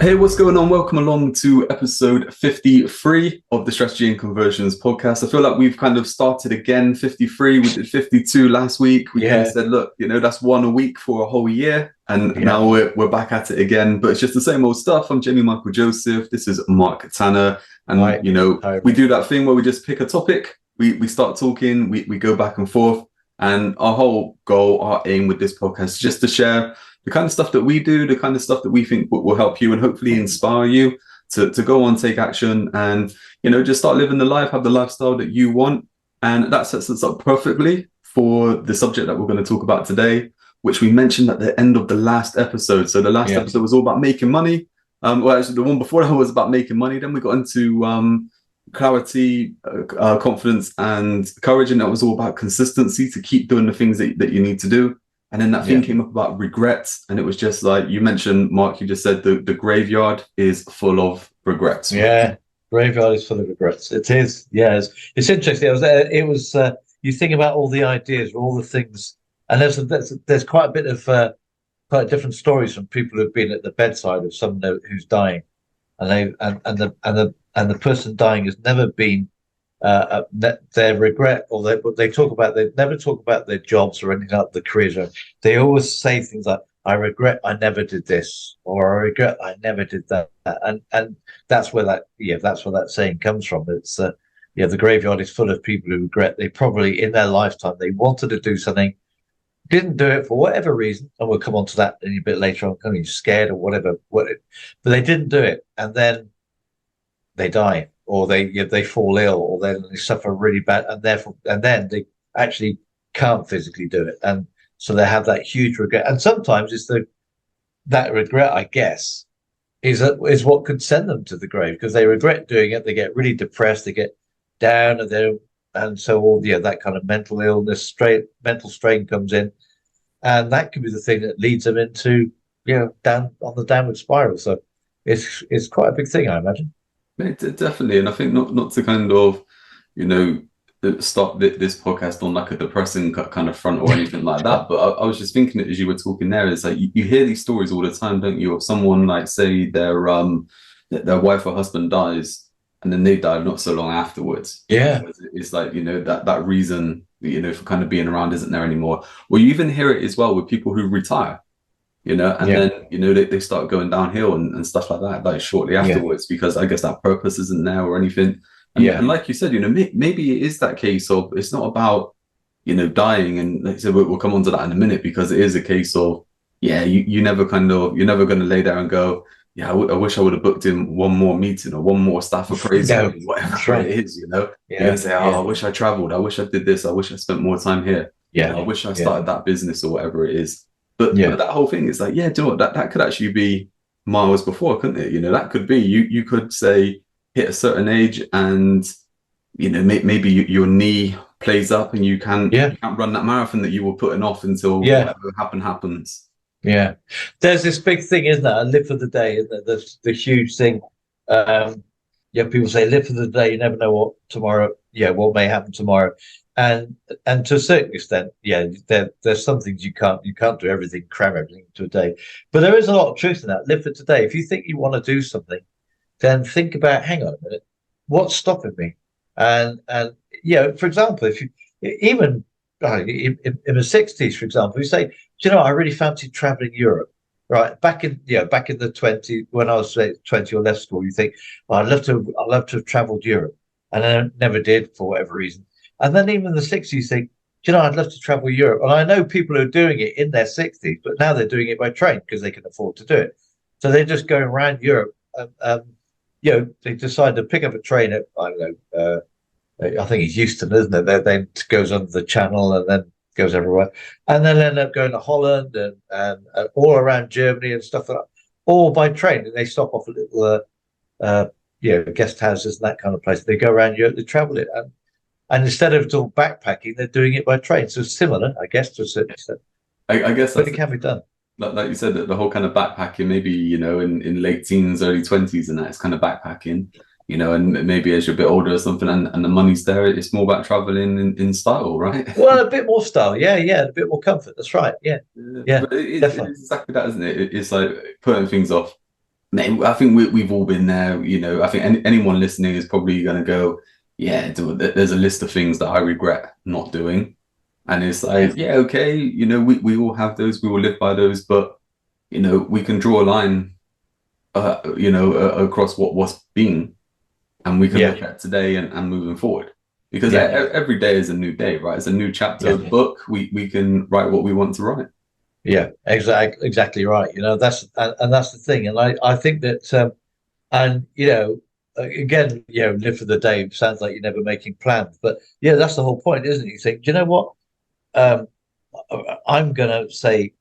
Hey, what's going on? Welcome along to episode 53 of the Strategy and Conversions podcast. I feel like we've kind of started again, 53. We did 52 last week. We kind of said, look, that's one a week for a whole year. And now we're back at it again. But it's just the same old stuff. I'm Jamie Michael Joseph. This is Mark Tanner. And, we do that thing where we just pick a topic. We start talking. We go back and forth. And our whole goal, our aim with this podcast is just to share the kind of stuff that we do, the kind of stuff that we think will help you and hopefully inspire you to go on, take action, and just start living the life, have the lifestyle that you want. And that sets us up perfectly for the subject that we're going to talk about today, which we mentioned at the end of the last episode. So the last episode was all about making money. Well, actually, the one before that was about making money. Then we got into clarity, confidence, and courage, and that was all about consistency to keep doing the things that you need to do. And then that thing came up about regrets. And it was just like you mentioned, Mark, you just said the graveyard is full of regrets. Yeah, graveyard is full of regrets. It is. Yeah, it's interesting. You think about all the ideas, all the things, and there's quite a bit of quite different stories from people who've been at the bedside of someone who's dying, and the person dying has never been their regret, or they never talk about their jobs or anything like the careers. They always say things like, "I regret I never did this," or "I regret I never did that," and that's where that saying comes from. It's the graveyard is full of people who regret they probably in their lifetime they wanted to do something, didn't do it for whatever reason, and we'll come on to that a bit later on. Kind of scared or whatever, but they didn't do it, and then they die, or they fall ill, or then they suffer really bad, and then they actually can't physically do it, and so they have that huge regret. And sometimes it's that regret, I guess, is what could send them to the grave, because they regret doing it. They get really depressed, they get down, and so all that kind of mental illness, mental strain comes in, and that could be the thing that leads them into down on the downward spiral. So it's quite a big thing, I imagine. Definitely, and I think not to kind of, start this podcast on like a depressing kind of front or anything like that. But I was just thinking as you were talking there, it's like you hear these stories all the time, don't you? Of someone like say their wife or husband dies, and then they die not so long afterwards. Yeah, it's like that reason for kind of being around isn't there anymore. Well, you even hear it as well with people who retire. Then they start going downhill and stuff like that, like shortly afterwards, because I guess that purpose isn't there or anything. And like you said, maybe it is that case of it's not about dying, and like I said, we'll come on to that in a minute, because it is a case of you're never going to lay there and go, I wish I would have booked in one more meeting or one more staff appraisal, whatever it is. You're gonna say, I wish I traveled, I wish I did this, I wish I spent more time here, I wish I started that business or whatever it is. But that whole thing is like, do you know what? That could actually be miles before, couldn't it? That could be you could say hit a certain age, and maybe your knee plays up, and you can't run that marathon that you were putting off until whatever happens. Yeah, there's this big thing, isn't there? Live for the day, isn't there? The huge thing. People say live for the day. You never know what may happen tomorrow. And to a certain extent, there's some things you can't do everything, cram everything into a day. But there is a lot of truth in that. Live for today. If you think you want to do something, then think about, hang on a minute, what's stopping me? And for example, if you even in the 60s, for example, you say, I really fancied traveling Europe. Right, back in the 20s, when I was 20 or left school, you think, well, I'd love to have traveled Europe, and I never did for whatever reason. And then even in the 60s, think, I'd love to travel Europe. And I know people who are doing it in their 60s, but now they're doing it by train because they can afford to do it. So they're just going around Europe. They decide to pick up a train at, I don't know, I think it's Houston, isn't it? Then it goes under the channel and then goes everywhere. And then end up going to Holland and all around Germany and stuff like that, all by train. And they stop off at little, guest houses and that kind of place. They go around Europe, they travel it. And instead of all backpacking, they're doing it by train. So similar, I guess, to a certain extent. I guess but it can be done. Like you said, that the whole kind of backpacking, maybe, in late teens, early 20s, and that's kind of backpacking, and maybe as you're a bit older or something, and the money's there, it's more about traveling in style, right? Well, a bit more style. Yeah, a bit more comfort. That's right. Yeah. But it's exactly that, isn't it? It's like putting things off. Mate, I think we've all been there. You know, I think anyone listening is probably going to go, yeah, there's a list of things that I regret not doing. And it's Yeah, like, yeah, okay, you know, we all have those, we all live by those, but, you know, we can draw a line, across what's been, and we can yeah, look at today and moving forward. Because yeah, every day is a new day, right? It's a new chapter yeah, of the book. We can write what we want to write. yeah. Exactly right. You know, and that's the thing. And I think that and again, live for the day sounds like you're never making plans, but yeah, that's the whole point, isn't it? You think, do you know what? Um, I'm gonna say,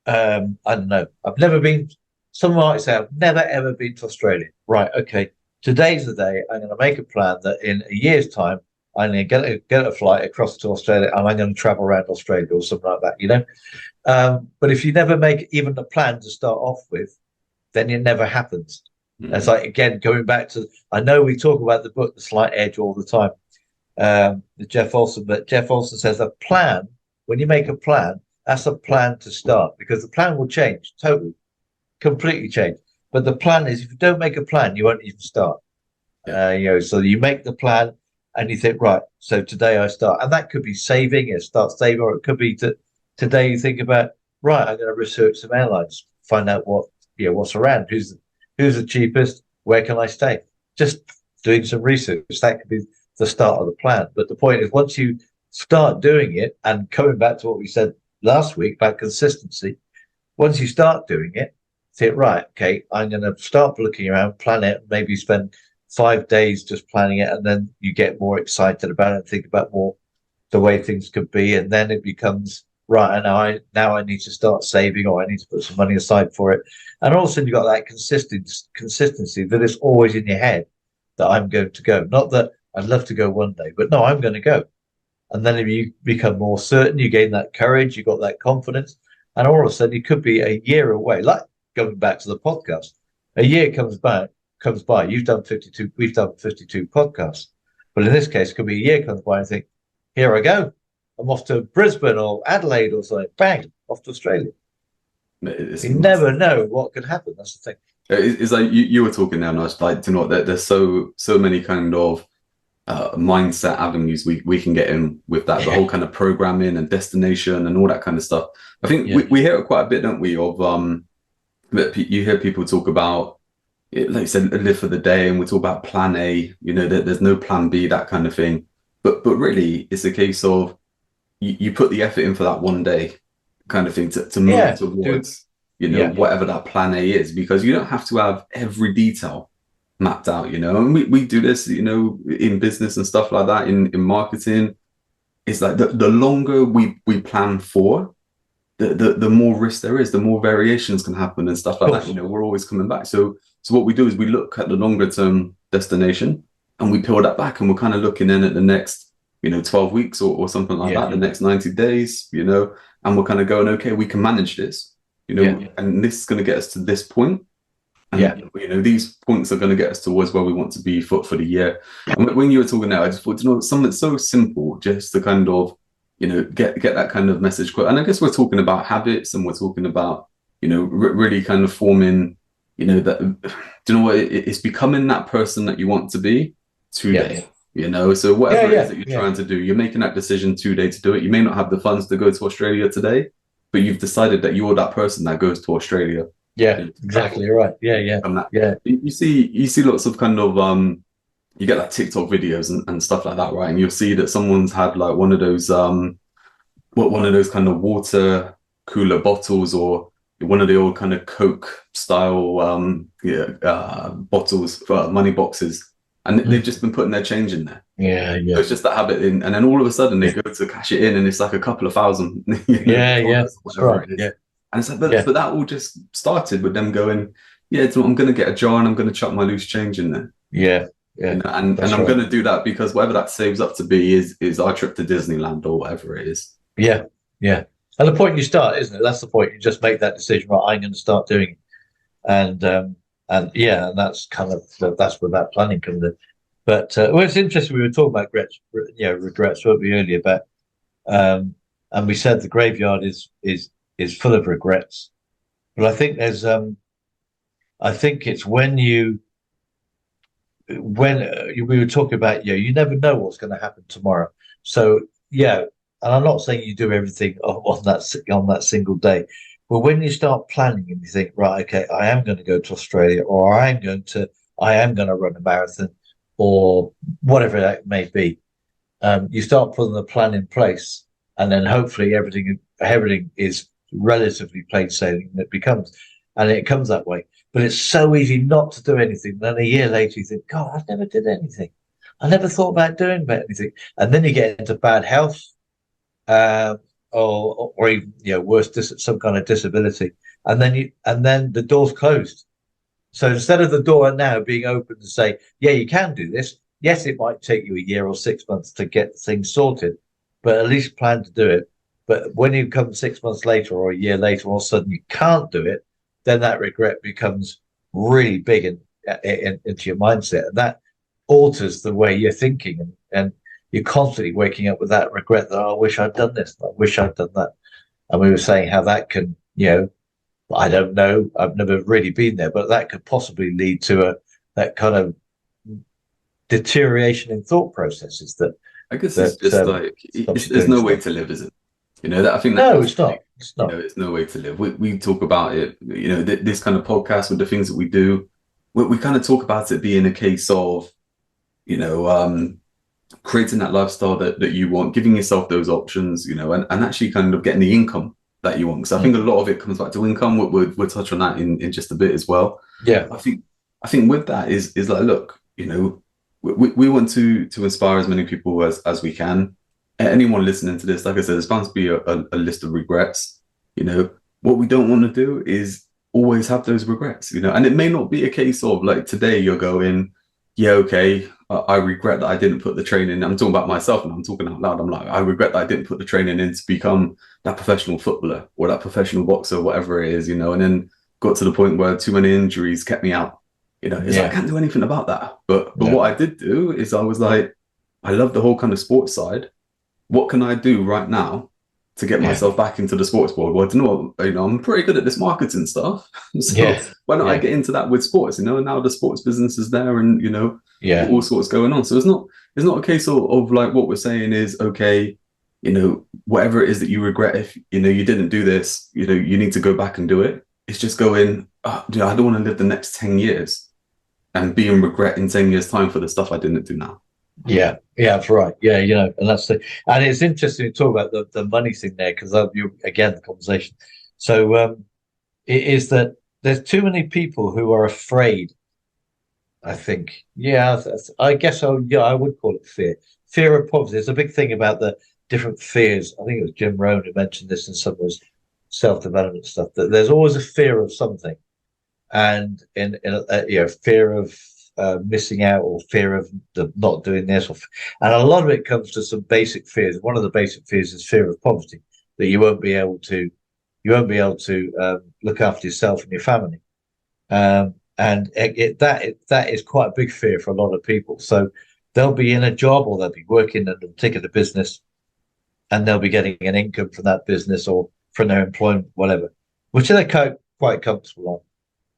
I don't know. I've never been. Someone might say I've never ever been to Australia. Right? Okay. Today's the day. I'm going to make a plan that in a year's time I'm going to get a flight across to Australia and I'm going to travel around Australia or something like that. But if you never make even a plan to start off with, then it never happens. It's Mm. like again going back to. I know we talk about the book The Slight Edge all the time, Jeff Olson, but Jeff Olson says a plan. When you make a plan, that's a plan to start because the plan will change totally, completely change. But the plan is if you don't make a plan, you won't even start. Yeah. So you make the plan and you think, right, so today I start. And that could be saving, start saving, or it could be today you think about, right, I'm going to research some airlines, find out what's around, who's the cheapest, where can I stay? Just doing some research. That could be the start of the plan. But the point is once you start doing it and coming back to what we said last week about consistency, once you start doing it, say, right, okay, I'm going to start looking around, plan it, maybe spend 5 days just planning it, and then you get more excited about it and think about more the way things could be, and then it becomes right. And now I need to start saving, or I need to put some money aside for it, and all of a sudden you got that consistency that is always in your head that I'm going to go. Not that I'd love to go one day, but no, I'm going to go. And then if you become more certain, you gain that courage, you got that confidence, and all of a sudden you could be a year away. Like going back to the podcast, a year comes by. You've done 52. We've done 52 podcasts, but in this case, it could be a year comes by and think, here I go. I'm off to Brisbane or Adelaide or something. Bang, off to Australia. It's You never know what could happen. That's the thing. It's like you were talking now, and I was like, do you know what? There's so many kind of mindset avenues we can get in with that, the Yeah, whole kind of programming and destination and all that kind of stuff. I think yeah, we hear it quite a bit, don't we? Of that you hear people talk about, like you said, live for the day, and we talk about plan A. You know, that there's no plan B, that kind of thing. But really, it's a case of you put the effort in for that one day kind of thing to move yeah. Do towards, yeah, whatever that plan A is, because you don't have to have every detail mapped out, and we do this, in business and stuff like that, in marketing. It's like the longer we plan for, the more risk there is, the more variations can happen and stuff of like that. course. We're always coming back. So what we do is we look at the longer term destination and we peel that back, and we're kind of looking in at the next, 12 weeks or something like Yeah, that, the next 90 days, and we're kind of going, okay, we can manage this, yeah, and this is going to get us to this point. yeah, And these points are going to get us towards where we want to be for the year. And when you were talking now, I just thought, something so simple, just to kind of, get that kind of message. And I guess we're talking about habits, and we're talking about, really kind of forming, that. Do you know what? It's becoming that person that you want to be yeah, today. So yeah, whatever it is yeah, that you're yeah, trying to do, you're making that decision today to do it. You may not have the funds to go to Australia today, but you've decided that you're that person that goes to Australia. yeah. Exactly. You're right. Yeah, yeah, From that, yeah. you see lots of kind of you get like TikTok videos and stuff like that, right? And you'll see that someone's had like one of those one of those kind of water cooler bottles, or one of the old kind of Coke style bottles for money boxes, and they've just been putting their change in there. Yeah, So yeah, it's just that habit in, and then all of a sudden they go to cash it in, and it's like a couple of thousand, yeah, yeah. dollars, That's whatever right. it is. Yeah, And it's like, yeah, but that all just started with them going, yeah, so I'm going to get a jar and I'm going to chuck my loose change in there. yeah, yeah. And That's I'm right. going to do that because whatever that saves up to be is our trip to Disneyland or whatever it is. Yeah, yeah. And the point you start, isn't it? That's the point. You just make that decision. Right, I'm going to start doing it, and yeah, and that's kind of that's where that planning comes in. But well, it's interesting. We were talking about regrets, weren't we, earlier? But and we said the graveyard is full of regrets. But I think there's I think it's when we were talking about, you never know what's going to happen tomorrow. So yeah, and I'm not saying you do everything on that single day, but when you start planning and you think, right, okay, I am going to go to Australia, or I am going to run a marathon, or whatever that may be, you start putting the plan in place, and then hopefully everything is relatively plain sailing. And it comes that way. But it's so easy not to do anything. Then a year later, you think, God, I never did anything. I never thought about doing anything. And then you get into bad health, uh, or even worse, some kind of disability, and then the door's closed. So instead of the door now being open to say, yeah, you can do this. Yes, it might take you a year or 6 months to get things sorted, but at least plan to do it. But when you come 6 months later or a year later, all of a sudden you can't do it, then that regret becomes really big into your mindset. And that alters the way you're thinking. And you're constantly waking up with that regret that, oh, I wish I'd done this. I wish I'd done that. And we were saying how that can, I don't know. I've never really been there, but that could possibly lead to that kind of deterioration in thought processes. That I guess it's just there's no way to live, is it? That I think no, it's not. It's not. It's no way to live. We talk about it. This kind of podcast with the things that we do, we kind of talk about it being a case of, creating that lifestyle that you want, giving yourself those options, and actually kind of getting the income that you want. Because I think a lot of it comes back to income. We'll touch on that in just a bit as well. Yeah, I think with that is like, look, we want to inspire as many people as we can. Anyone listening to this, like I said, there's bound to be a list of regrets. What we don't want to do is always have those regrets. And it may not be a case of like today you're going, yeah, okay, I regret that I didn't put the training. I'm talking about myself and I'm talking out loud. I'm like, I regret that I didn't put the training in to become that professional footballer or that professional boxer, whatever it is, and then got to the point where too many injuries kept me out. It's like, I can't do anything about that. But what I did do is I was like, I love the whole kind of sports side. What can I do right now to get myself back into the sports world? Well, I don't know, I'm pretty good at this marketing stuff. So why don't I get into that with sports? Now the sports business is there and, all sorts going on. So it's not a case of like what we're saying is, okay, whatever it is that you regret, if, you didn't do this, you need to go back and do it. It's just going, I don't want to live the next 10 years and be in regret in 10 years time for the stuff I didn't do now. Yeah, that's right. Yeah, and and it's interesting to talk about the money thing there, because again, the conversation. So it is that there's too many people who are afraid. I think, I guess I would call it fear of poverty. There's a big thing about the different fears. I think it was Jim Rohn who mentioned this in some of his self-development stuff, that there's always a fear of something, and in fear of missing out, or fear of not doing this, and a lot of it comes to some basic fears. One of the basic fears is fear of poverty, that you won't be able to look after yourself and your family, and that is quite a big fear for a lot of people. So they'll be in a job, or they'll be working in a particular business, and they'll be getting an income from that business or from their employment, whatever, which they're quite comfortable on.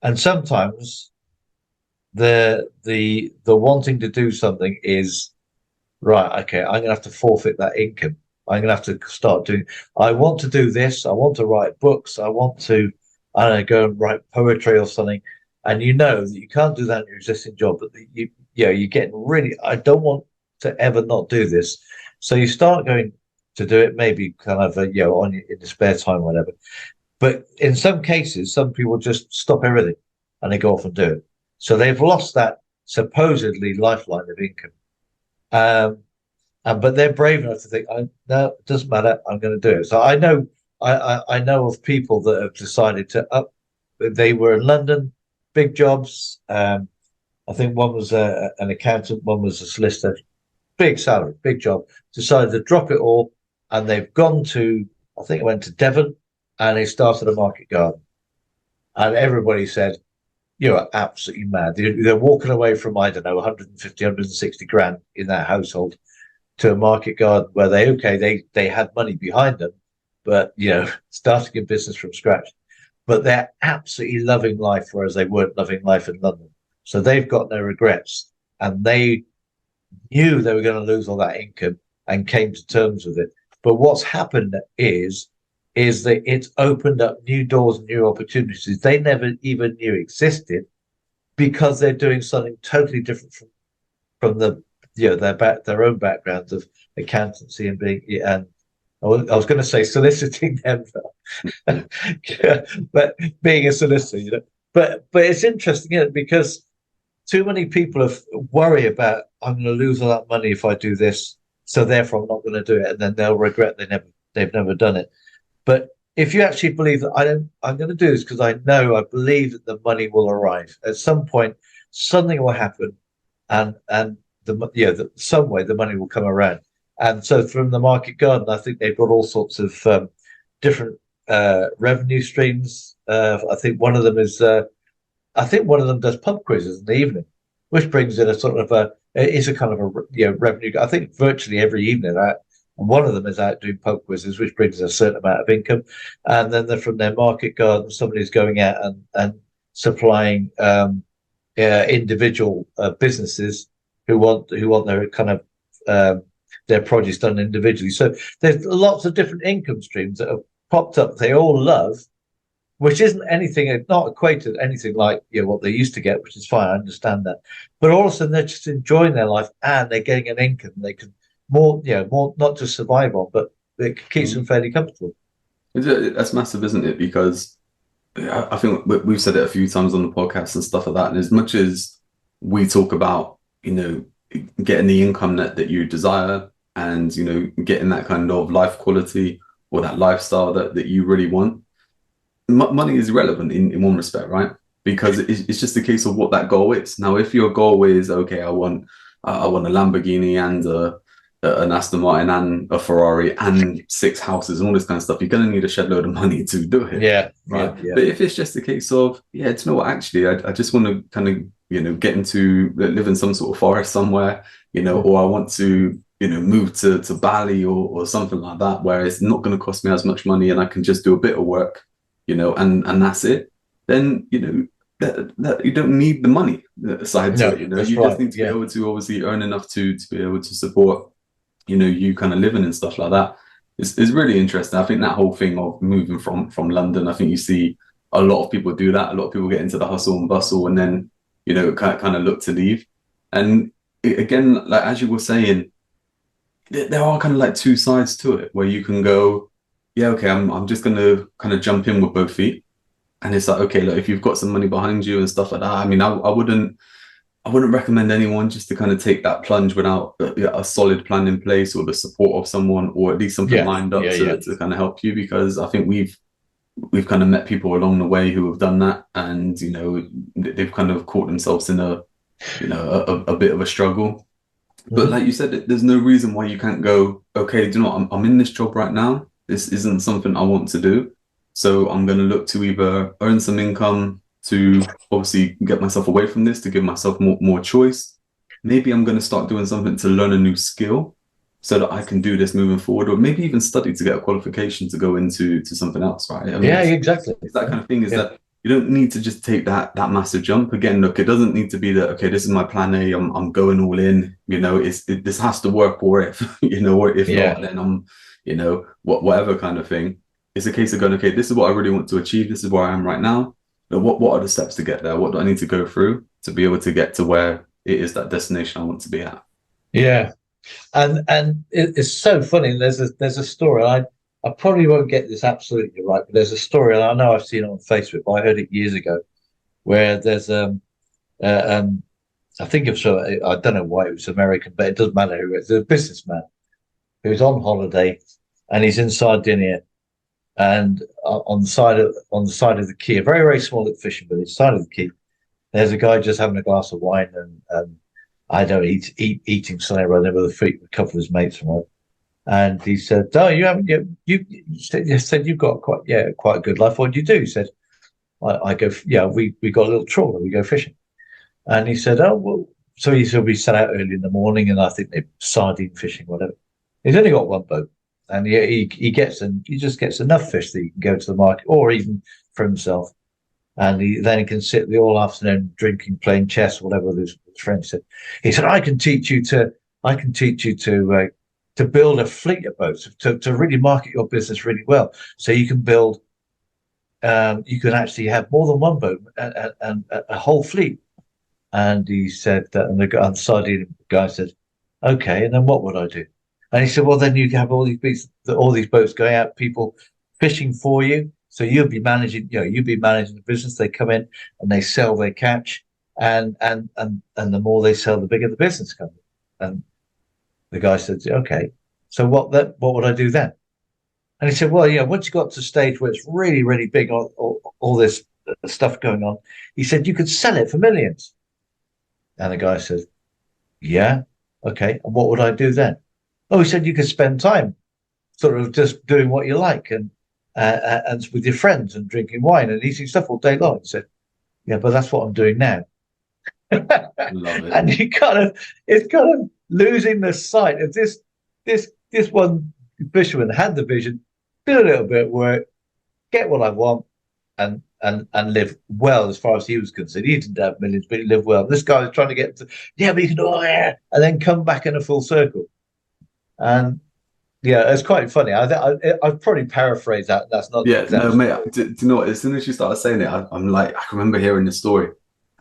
And sometimes the wanting to do something is, right, okay, I'm gonna have to forfeit that income. I'm gonna have to start doing, I want to do this, I want to write books, I want to, I don't know, go and write poetry or something, and that you can't do that in your existing job, but you're getting really, I don't want to ever not do this. So you start going to do it, maybe kind of in the spare time, whatever. But in some cases, some people just stop everything and they go off and do it. So they've lost that supposedly lifeline of income. But they're brave enough to think, no, it doesn't matter, I'm going to do it. So I know of people that have decided to up. They were in London, big jobs. I think one was an accountant, one was a solicitor, big salary, big job. Decided to drop it all, and they've gone to, I think it went to Devon, and they started a market garden. And everybody said, you're absolutely mad. They're walking away from, I don't know, 150, 160 grand in that household to a market garden where they had money behind them, but, starting a business from scratch. but they're absolutely loving life, whereas they weren't loving life in London. So they've got no regrets, and they knew they were going to lose all that income and came to terms with it. But what's happened is that it's opened up new doors and new opportunities they never even knew existed, because they're doing something totally different from the their own backgrounds of accountancy and being, and I was going to say soliciting them, but being a solicitor, But it's interesting, because too many people worry about, I'm going to lose all that money if I do this, so therefore I'm not going to do it, and then they'll regret they've never done it. But if you actually believe that I'm going to do this because I believe that the money will arrive at some point, something will happen, and some way the money will come around. And so from the Market Garden, I think they've got all sorts of different revenue streams. I think one of them does pub quizzes in the evening, which brings in a sort of it's a kind of a revenue. I think virtually every evening one of them is out doing pub quizzes, which brings a certain amount of income. And then from their Market Garden, somebody's going out and supplying individual businesses who want their kind of their produce done individually. So there's lots of different income streams that have popped up. They all love, which isn't anything, not equated to anything like what they used to get, which is fine. I understand that, but all of a sudden they're just enjoying their life and they're getting an income. They can more not just survive on, but it keeps them fairly comfortable. That's massive, isn't it? Because I think we've said it a few times on the podcast and stuff like that. And as much as we talk about, getting the income that you desire and, getting that kind of life quality or that lifestyle that you really want, money is irrelevant in one respect, right? Because it's just a case of what that goal is. Now, if your goal is, okay, I want a Lamborghini and an Aston Martin and a Ferrari and 6 houses and all this kind of stuff, you're going to need a shed load of money to do it. Yeah. Right. Yeah. But if it's just a case of, do you know what, actually, I just want to kind of, get into, live in some sort of forest somewhere, or I want to, move to Bali or something like that, where it's not going to cost me as much money and I can just do a bit of work, and that's it, then, that you don't need the money side to it. You just need to be able to obviously earn enough to be able to support you kind of living and stuff like that. Is really interesting. I think that whole thing of moving from London, I think you see a lot of people do that. A lot of people get into the hustle and bustle and then kind of look to leave. And again, like as you were saying, there are kind of like two sides to it, where you can go, I'm just going to kind of jump in with both feet. And it's like, okay, look, if you've got some money behind you and stuff like that, I mean, I wouldn't recommend anyone just to kind of take that plunge without a solid plan in place or the support of someone, or at least something lined up to kind of help you. Because I think we've kind of met people along the way who have done that, and they've kind of caught themselves in a bit of a struggle. But like you said, there's no reason why you can't go, okay, do you know what, I'm in this job right now. This isn't something I want to do. So I'm going to look to either earn some income to obviously get myself away from this, to give myself more choice. Maybe I'm going to start doing something to learn a new skill so that I can do this moving forward, or maybe even study to get a qualification to go into something else, right? I mean, exactly. It's that kind of thing, that you don't need to just take that massive jump. Again, look, it doesn't need to be that, okay, this is my plan A, I'm going all in, this has to work, or if, or if not, then I'm, whatever kind of thing. It's a case of going, okay, this is what I really want to achieve. This is where I am right now. But what are the steps to get there? What do I need to go through to be able to get to where it is that destination I want to be at? Yeah. And it's so funny. There's a story. I probably won't get this absolutely right, but there's a story, and I know I've seen it on Facebook, but I heard it years ago, where there's I think I don't know why it was American, but it doesn't matter who it is. There's a businessman who's on holiday and he's in Sardinia, and on the side of the quay, a very, very small fishing village, side of the quay, there's a guy just having a glass of wine and I don't know, eating something rather with a couple of his mates, right? And he said, "Oh, you haven't yet. You said you've got quite a good life. What do you do?" He said, "I go. Yeah, we got a little trawler. We go fishing." And he said, "Oh, well." So he said we set out early in the morning, and I think they're sardine fishing, whatever. He's only got one boat, and he just gets enough fish that he can go to the market or even for himself. And then he can sit the all afternoon drinking, playing chess, whatever his friend said. He said, I can teach you to build a fleet of boats, to really market your business really well. So you can build, you can actually have more than one boat and a whole fleet. And he said that, and the sardine guy said, okay, and then what would I do? And he said, well, then you have all these boats going out, people fishing for you. So you'd be managing the business. They come in and they sell their catch, and the more they sell, the bigger the business comes. And the guy said, okay, so what would I do then? And he said, well, once you got to a stage where it's really, really big, all this stuff going on, he said, you could sell it for millions. And the guy said, yeah, okay. And what would I do then? Oh, he said, you could spend time sort of just doing what you like and with your friends and drinking wine and eating stuff all day long. He said, yeah, but that's what I'm doing now. Love it. And it's kind of losing the sight of this one fisherman had the vision, do a little bit of work, get what I want, and live well as far as he was concerned. He didn't have millions, but he lived well. This guy was trying to get to, but you can and then come back in a full circle. And yeah, it's quite funny. I've probably paraphrased that. That's not. Yeah, no, mate. Do you know what? As soon as you started saying it, I'm like, I can remember hearing the story,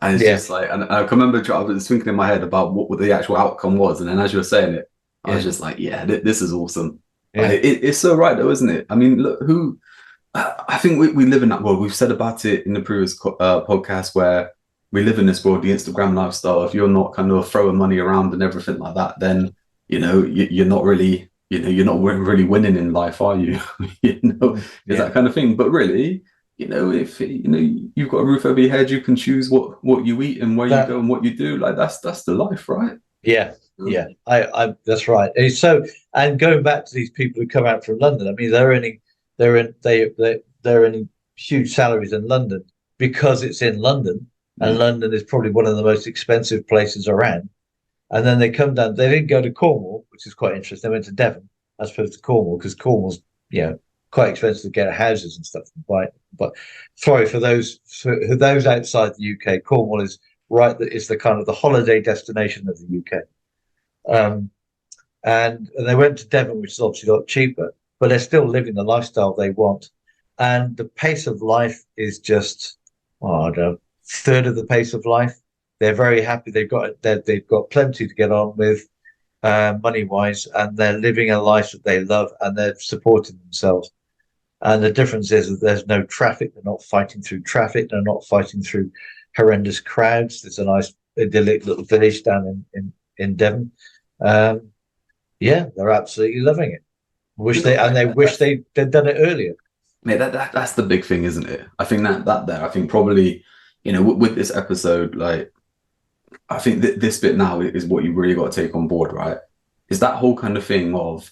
and it's just like, and I can remember I was thinking in my head about what the actual outcome was, and then as you were saying it, I was just like, yeah, this is awesome. Yeah. Like, it's so right, though, isn't it? I mean, look, I think we live in that world. We've said about it in the previous podcast where we live in this world, the Instagram lifestyle. If you're not kind of throwing money around and everything like that, then you're not really. You're not really winning in life, are you? It's that kind of thing. But really, if you've got a roof over your head, you can choose what you eat and where you go and what you do. Like that's the life, right? Yeah. I that's right. So, and going back to these people who come out from London, I mean, they're earning huge salaries in London because it's in London, and London is probably one of the most expensive places around. And then they come down. They didn't go to Cornwall, which is quite interesting. They went to Devon as opposed to Cornwall because Cornwall's quite expensive to get houses and stuff. But sorry for those outside the UK. Cornwall is right. It's the kind of the holiday destination of the UK. And they went to Devon, which is obviously a lot cheaper, but they're still living the lifestyle they want. And the pace of life is just, I don't know, third of the pace of life. They're very happy. They've got plenty to get on with, money wise, and they're living a life that they love, and they're supporting themselves. And the difference is that there's no traffic. They're not fighting through traffic. They're not fighting through horrendous crowds. There's a nice idyllic little village down in Devon. They're absolutely loving it. They wish they'd done it earlier. Yeah, that's the big thing, isn't it? I think I think probably with this episode, like. I think that this bit now is what you really got to take on board, right? Is that whole kind of thing of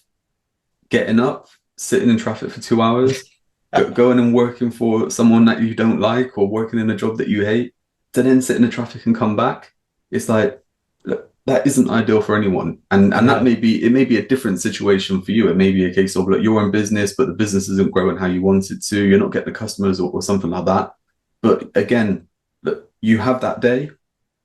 getting up, sitting in traffic for 2 hours, going and working for someone that you don't like or working in a job that you hate, to then sit in the traffic and come back. It's like, look, that isn't ideal for anyone. And that may be a different situation for you. It may be a case of, look, you're in business, but the business isn't growing how you want it to. You're not getting the customers or something like that. But again, look, you have that day.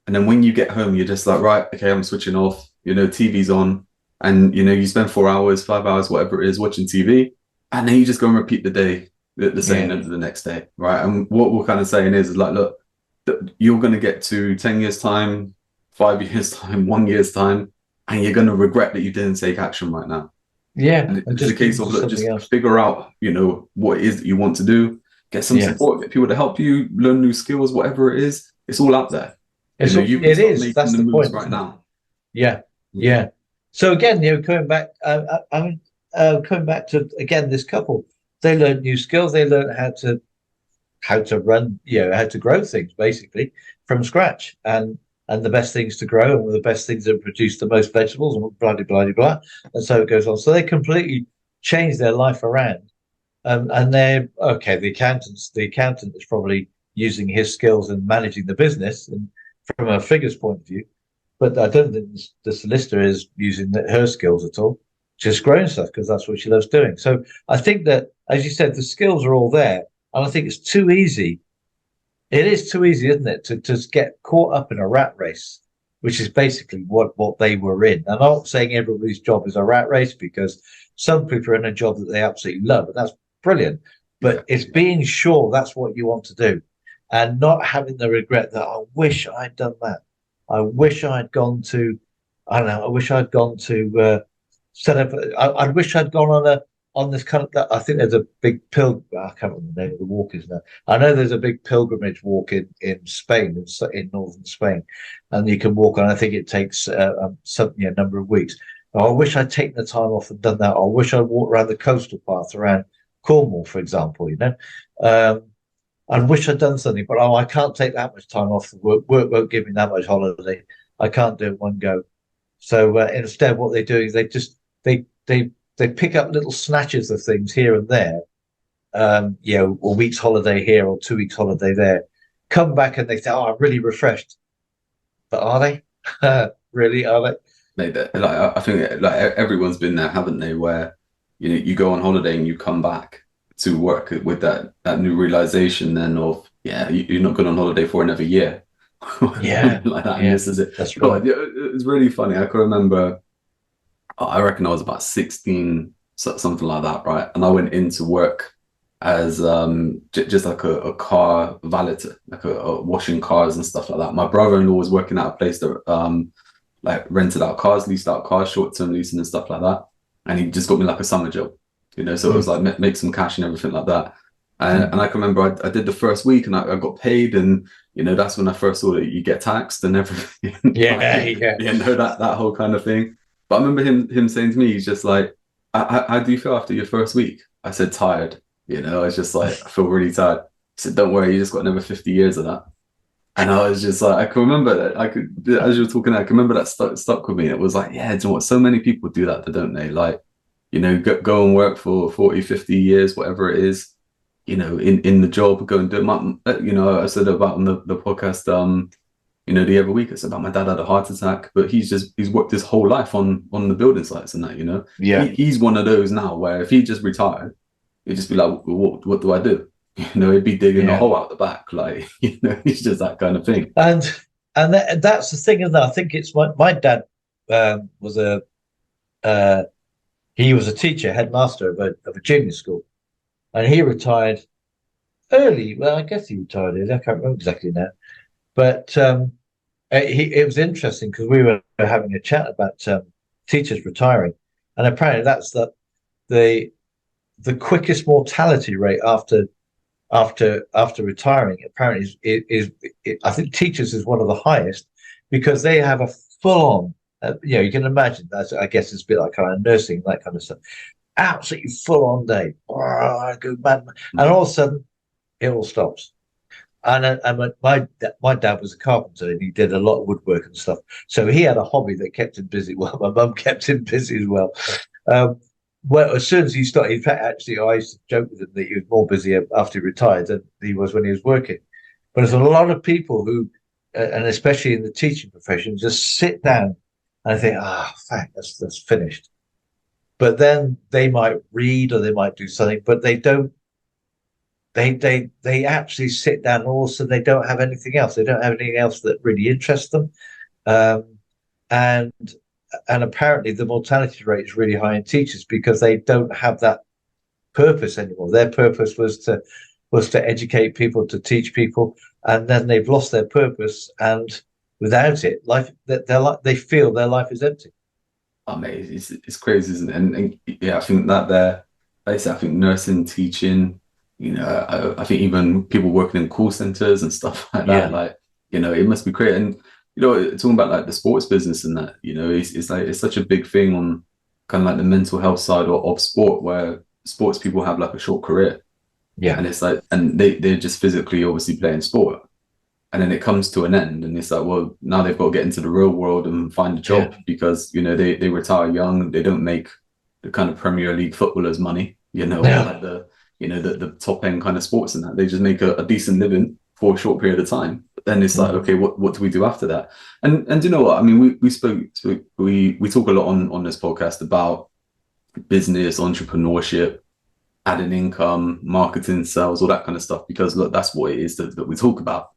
And then when you get home, you're just like, right, okay, I'm switching off, TV's on, and, you spend 4 hours, 5 hours, whatever it is, watching TV. And then you just go and repeat the day the same the next day, right? And what we're kind of saying is like, look, you're going to get to 10 years time, 5 years time, 1 year's time, and you're going to regret that you didn't take action right now. Yeah. And it's a case of, look, just figure out, what it is that you want to do, get some support, get people to help you, learn new skills, whatever it is, it's all out there. That's the point right now. Yeah. So again, coming back, coming back to again this couple, they learned new skills. They learned how to run, how to grow things basically from scratch, and the best things to grow, and the best things that produce the most vegetables, and blah blah blah blah, and so it goes on. So they completely changed their life around, and they're okay. The accountant is probably using his skills in managing the business and from a figures point of view, but I don't think the solicitor is using her skills at all. just growing stuff because that's what she loves doing. So I think that, as you said, the skills are all there. And I think it's too easy. It is too easy, isn't it, to just get caught up in a rat race, which is basically what they were in. And I'm not saying everybody's job is a rat race, because some people are in a job that they absolutely love, and that's brilliant. But it's being sure that's what you want to do, and not having the regret that I wish I'd done that. I wish I'd gone to, I don't know, I wish I'd gone to set up. I wish I'd gone on this kind of. I think there's a big I can't remember the name of the walk is now. I know there's a big pilgrimage walk in Spain, in northern Spain, and you can walk on. I think it takes a number of weeks. I wish I'd taken the time off and done that. I wish I'd walked around the coastal path around Cornwall, for example. I wish I'd done something, but I can't take that much time off. Work won't give me that much holiday. I can't do it in one go. So instead, what they do is they pick up little snatches of things here and there. A week's holiday here or 2 weeks holiday there. Come back and they say, "Oh, I'm really refreshed." But are they? Really? Are they? I think like everyone's been there, haven't they? Where you go on holiday and you come back to work with that new realization then of you're not going on holiday for another year. Like that. And this is it. That's right. It's really funny. I can remember. I reckon I was about 16, something like that, right? And I went into work as just like a car valeter, like a washing cars and stuff like that. My brother-in-law was working at a place that like rented out cars, leased out cars, short-term leasing and stuff like that. And he just got me like a summer job, so it was like make some cash and everything like that. And I can remember I did the first week and I got paid, and that's when I first saw that you get taxed and everything. That whole kind of thing. But I remember him saying to me, he's just like, how do you feel after your first week? I said, tired. I was just like, I feel really tired. He said, don't worry, you just got another 50 years of that. And I was just like, I can remember that. As you were talking, I can remember that stuck with me. It was like, do you know what? So many people do that, don't they? Like, go and work for 40, 50 years, whatever it is, in the job, go and do it. I said about on the podcast, the other week, it's about my dad had a heart attack, but he's worked his whole life on the building sites and that, he's one of those now where if he just retired, he'd just be like, what do I do? He'd be digging a hole out the back, like, he's just that kind of thing. And that's the thing, isn't it? I think it's my dad was he was a teacher, headmaster of a junior school, and he retired early. Well, I guess he retired early. I can't remember exactly now. But it was interesting because we were having a chat about teachers retiring, and apparently that's the quickest mortality rate after retiring. Apparently, is I think teachers is one of the highest because they have a full on. You can imagine that. I guess it's a bit like kind of nursing, that kind of stuff. Absolutely full on day. I go mad, and all of a sudden, it all stops. And my dad was a carpenter, and he did a lot of woodwork and stuff. So he had a hobby that kept him busy. Well, my mum kept him busy as well. Well, as soon as he started, in fact, actually, I used to joke with him that he was more busy after he retired than he was when he was working. But there's a lot of people who, and especially in the teaching profession, just sit down and think, that's finished. But then they might read or they might do something, but they don't. They actually sit down, and also they don't have anything else. They don't have anything else that really interests them, and apparently the mortality rate is really high in teachers because they don't have that purpose anymore. Their purpose was to educate people, to teach people, and then they've lost their purpose, and without it, they feel their life is empty. I mean, it's crazy, isn't it? And I think that I think nursing, teaching. I think even people working in call centers and stuff like that, like, it must be great. And, talking about like the sports business and that, it's like, it's such a big thing on kind of like the mental health side of sport, where sports people have like a short career. Yeah. And it's like, and they're just physically obviously playing sport. And then it comes to an end and it's like, well, now they've got to get into the real world and find a job because, they retire young. They don't make the kind of Premier League footballers money, like the top end kind of sports and that. They just make a decent living for a short period of time. But then it's like, okay, what do we do after that? And do you know what? I mean, we talk a lot on this podcast about, business, entrepreneurship, adding income, marketing, sales, all that kind of stuff, because look, that's what it is that we talk about.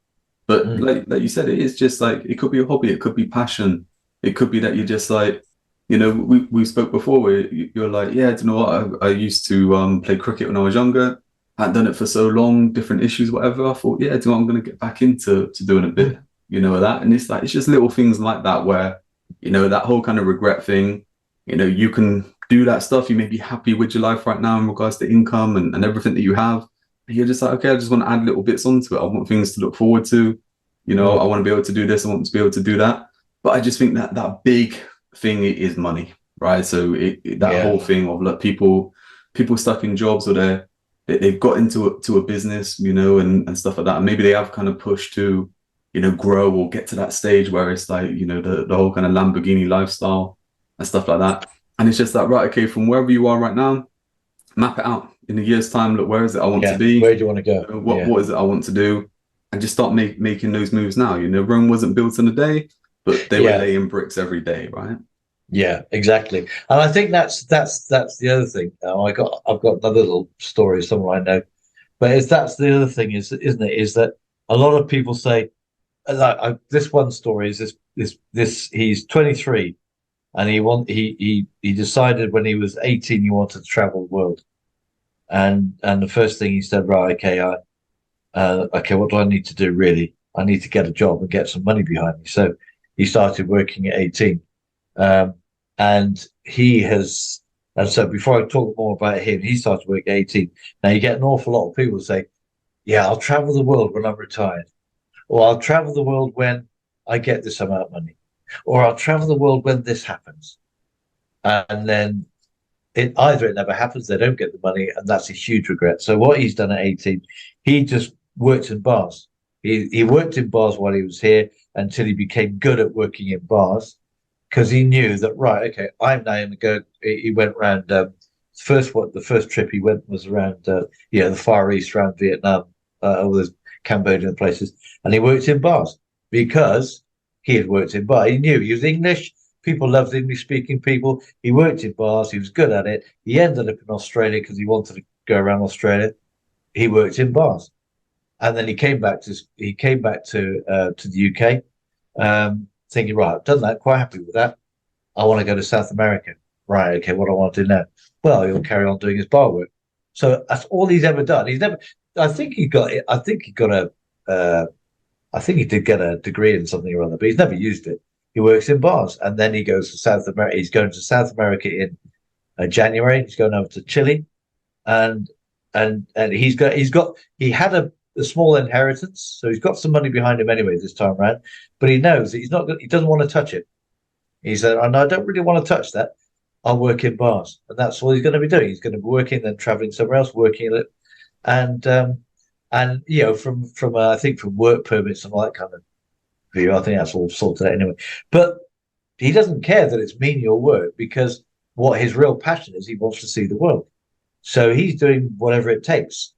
But Mm. like you said, it is just like, it could be a hobby, it could be passion, it could be that you're just like, you know, we spoke before where you're like, yeah, do you know what? I used to play cricket when I was younger. I hadn't done it for so long, different issues, whatever. I thought, yeah, do you know what? I'm going to get back into doing a bit, Mm. you know, of that. And it's like, it's just little things like that where, you know, that whole kind of regret thing, you know, you can do that stuff. You may be happy with your life right now in regards to income and everything that you have. And you're just like, okay, I just want to add little bits onto it. I want things to look forward to. You know, Mm. I want to be able to do this. I want to be able to do that. But I just think that that big thing is money, right? So that Yeah. whole thing of like people stuck in jobs, or they've got into a business, you know, and stuff like that. And maybe they have kind of pushed to, you know, grow or get to that stage where it's like, you know, the whole kind of Lamborghini lifestyle and stuff like that. And it's just like, right, okay, from wherever you are right now, map it out in a year's time. Look, where is it I want to Yeah. be? Where do you want to go? Yeah. What is it I want to do? And just start making those moves now. You know, Rome wasn't built in a day, but they were Yeah. laying bricks every day, right? Yeah, exactly. And I think that's the other thing. I've got another little story of someone I know, but it's that's the other thing is isn't it? Is that a lot of people say like this one story is this he's 23 and he decided when he was 18 he wanted to travel the world, and the first thing he said, right, okay, okay, what do I need to do really? I need to get a job and get some money behind me. So he started working at 18. Um, and he has, and so before I talk more about him, he started working at 18. Now you get an awful lot of people say, yeah, I'll travel the world when I'm retired, or I'll travel the world when I get this amount of money, or I'll travel the world when this happens. And then it never happens, they don't get the money, and that's a huge regret. So what he's done at 18, he just worked in bars. He worked in bars while he was here until he became good at working in bars, because he knew that, right, okay, I'm now going to go. He went around. The first trip he went was around, the Far East, around Vietnam, all those Cambodian places, and he worked in bars because he had worked in bars. He knew he was English. People loved English speaking people. He worked in bars. He was good at it. He ended up in Australia because he wanted to go around Australia. He worked in bars, and then he came back to the UK, thinking, right, I've done that, quite happy with that. I want to go to South America. Right, okay, what do I want to do now? Well, he'll carry on doing his bar work. So that's all he's ever done. He's never. I think he got. I think he got a. I think he did get a degree in something or other, but he's never used it. He works in bars, and then he goes to South America. He's going to South America in January. He's going over to Chile, and he had a small inheritance, so he's got some money behind him anyway this time around. But he knows that he doesn't want to touch it. He said, and I don't really want to touch that. I'll work in bars, and that's all he's going to be doing. He's going to be working, then traveling somewhere else, working it, and from I think from work permits and all that kind of view, I think that's all sorted out anyway. But he doesn't care that it's menial work, because what his real passion is, he wants to see the world. So he's doing whatever it takes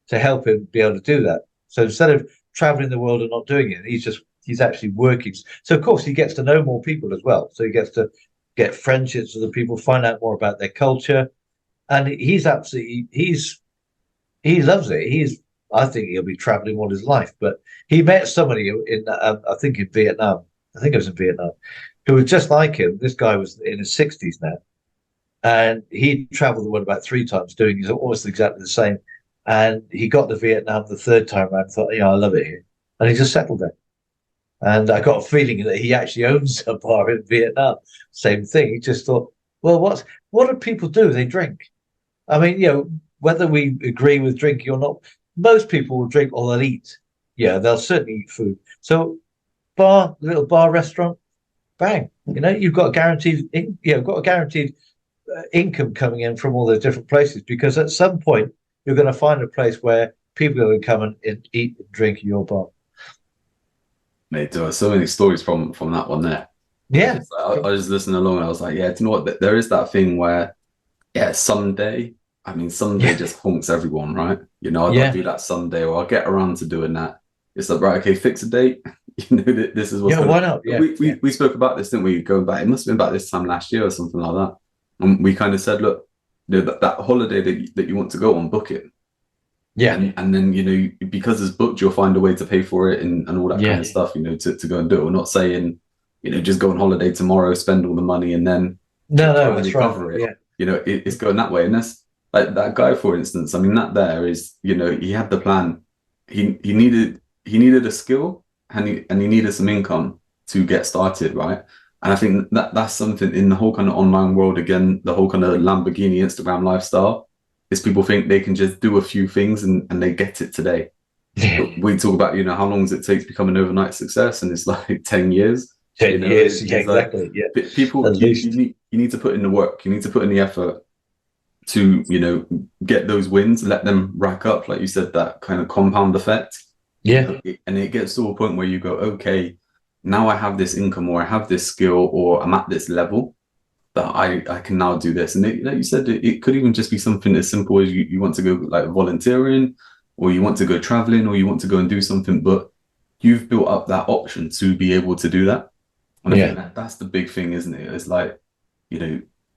to help him be able to do that. So instead of traveling the world and not doing it, he's actually working. So of course he gets to know more people as well. So he gets to get friendships with the people, find out more about their culture, and he loves it. I think he'll be traveling all his life. But he met somebody in I think in Vietnam. I think it was in Vietnam, who was just like him. This guy was in his 60s now, and he traveled the world about 3 times, doing almost exactly the same. And he got to Vietnam the third time around and thought, yeah, I love it here. And he just settled there. And I got a feeling that he actually owns a bar in Vietnam. Same thing. He just thought, well, what do people do? They drink. I mean, whether we agree with drinking or not, most people will drink or they'll eat. Yeah, they'll certainly eat food. So little bar restaurant, bang. You've got a guaranteed income coming in from all those different places, because at some point you're going to find a place where people are going to come and eat and drink in your bar. Mate, there are so many stories from that one there. Yeah. I was just listening along and I was like, yeah, do you know what? There is that thing where, yeah, someday, I mean, someday Yeah. just haunts everyone, right? I'll Yeah. do that someday, or I'll get around to doing that. It's like, right, okay, fix a date. This is what's Yeah. going Why to. not? Yeah. We spoke about this, didn't we? Going back, it must have been about this time last year or something like that. And we kind of said, look, that holiday that you want to go on, book it. Yeah. And then, because it's booked, you'll find a way to pay for it and all that kind of stuff, to go and do it. We're not saying, just go on holiday tomorrow, spend all the money, and then no, totally that's right. cover it. Yeah. It's going that way. And that's like that guy, for instance. I mean, that there is, he had the plan. He needed a skill and he needed some income to get started, right? And I think that's something in the whole kind of online world, again, the whole kind of Lamborghini Instagram lifestyle, is people think they can just do a few things and they get it today. Yeah. We talk about, how long does it take to become an overnight success? And it's like 10 years. 10 years, exactly. Like, people, you need to put in the work. You need to put in the effort to, get those wins, let them rack up, like you said, that kind of compound effect. Yeah. And it gets to a point where you go, okay, now I have this income, or I have this skill, or I'm at this level that I can now do this. And like you said, it could even just be something as simple as you want to go like volunteering, or you want to go traveling, or you want to go and do something, but you've built up that option to be able to do that. And I think that's the big thing, isn't it? It's like,